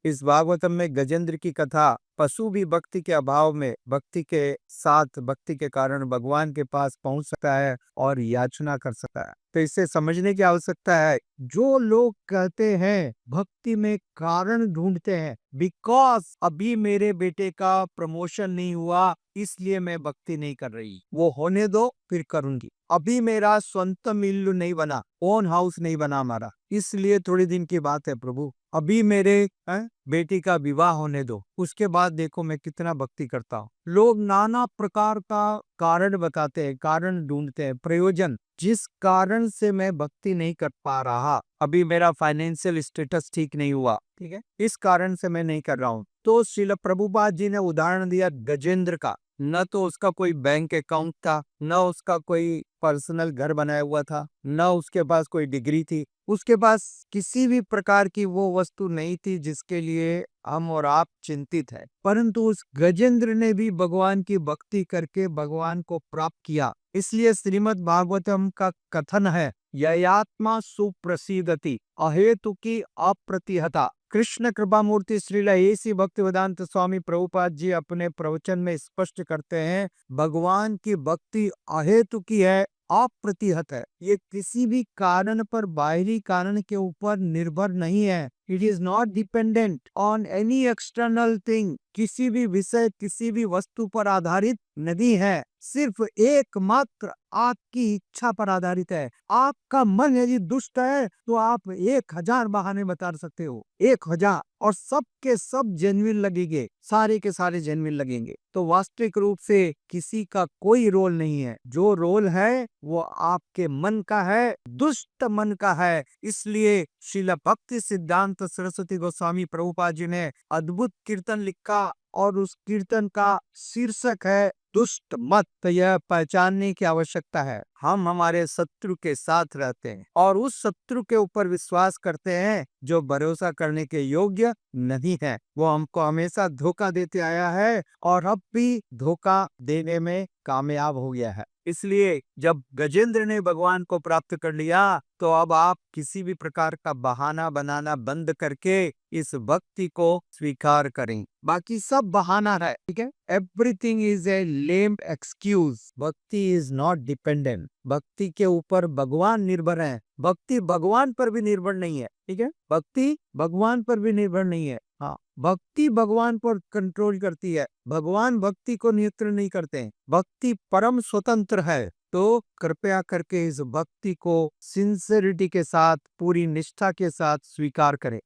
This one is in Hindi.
इस भागवतम में गजेंद्र की कथा, पशु भी भक्ति के अभाव में भक्ति के साथ, भक्ति के कारण भगवान के पास पहुंच सकता है और याचना कर सकता है। तो इसे समझने की आवश्यकता है। जो लोग कहते हैं भक्ति में कारण ढूंढते हैं, बिकॉज अभी मेरे बेटे का प्रमोशन नहीं हुआ इसलिए मैं भक्ति नहीं कर रही, वो होने दो फिर करूंगी। अभी मेरा स्वंत मिल्लू नहीं बना, ओन हाउस नहीं बना हमारा, इसलिए थोड़ी दिन की बात है प्रभु, अभी मेरे बेटी का विवाह होने दो, उसके बाद देखो मैं कितना भक्ति करता हूँ। लोग नाना प्रकार का कारण बताते हैं, कारण ढूंढते हैं, प्रयोजन, जिस कारण से मैं भक्ति नहीं कर पा रहा, अभी मेरा फाइनेंशियल स्टेटस ठीक नहीं हुआ, ठीक है, इस कारण से मैं नहीं कर रहा हूँ। तो श्रील प्रभुपाद जी ने उदाहरण दिया गजेंद्र का। न तो उसका कोई बैंक अकाउंट था, न उसका कोई पर्सनल घर बनाया हुआ था, न उसके पास कोई डिग्री थी, उसके पास किसी भी प्रकार की वो वस्तु नहीं थी जिसके लिए हम और आप चिंतित है, परंतु उस गजेंद्र ने भी भगवान की भक्ति करके भगवान को प्राप्त किया। इसलिए श्रीमद् भागवतम का कथन है, ययात्मा सुप्रसिद्धति अहेतु की अप्रतिहता। कृष्ण कृपा मूर्ति श्रील ऐसी भक्तिवेदांत स्वामी प्रभुपाद जी अपने प्रवचन में स्पष्ट करते हैं, भगवान की भक्ति अहेतु की है, अप्रतिहत है। ये किसी भी कारण पर, बाहरी कारण के ऊपर निर्भर नहीं है। It is not dependent on any external thing. किसी भी विषय, किसी भी वस्तु पर आधारित नहीं है, सिर्फ एकमात्र आपकी इच्छा पर आधारित है। आपका मन यदि दुष्ट है तो आप 1000 बहाने बता सकते हो, 1000, और सब के सब जेन्युइन लगेंगे, सारे के सारे जेन्युइन लगेंगे। तो वास्तविक रूप से किसी का कोई रोल नहीं है, जो रोल है वो आपके मन का है, दुष्ट मन का है। इसलिए श्रील भक्ति सिद्धांत सरस्वती गोस्वामी प्रभुपाद जी ने अद्भुत कीर्तन लिखा और उस कीर्तन का शीर्षक है दुष्ट मत। तो यह पहचानने की आवश्यकता है, हम हमारे शत्रु के साथ रहते हैं और उस शत्रु के ऊपर विश्वास करते हैं जो भरोसा करने के योग्य नहीं है। वो हमको हमेशा धोखा देते आया है और अब भी धोखा देने में कामयाब हो गया है। इसलिए जब गजेंद्र ने भगवान को प्राप्त कर लिया तो अब आप किसी भी प्रकार का बहाना बनाना बंद करके इस भक्ति को स्वीकार करें। बाकी सब बहाना है, ठीक है। Everything is a lame excuse. भक्ति इज नॉट डिपेंडेंट। भक्ति के ऊपर भगवान निर्भर है, भक्ति भगवान पर भी निर्भर नहीं है, ठीक है। भक्ति भगवान पर भी निर्भर नहीं है। हाँ, भक्ति भगवान पर कंट्रोल करती है, भगवान भक्ति को नियंत्रण नहीं करते हैं। भक्ति परम स्वतंत्र है। तो कृपया करके इस भक्ति को सिंसियरिटी के साथ, पूरी निष्ठा के साथ स्वीकार करें।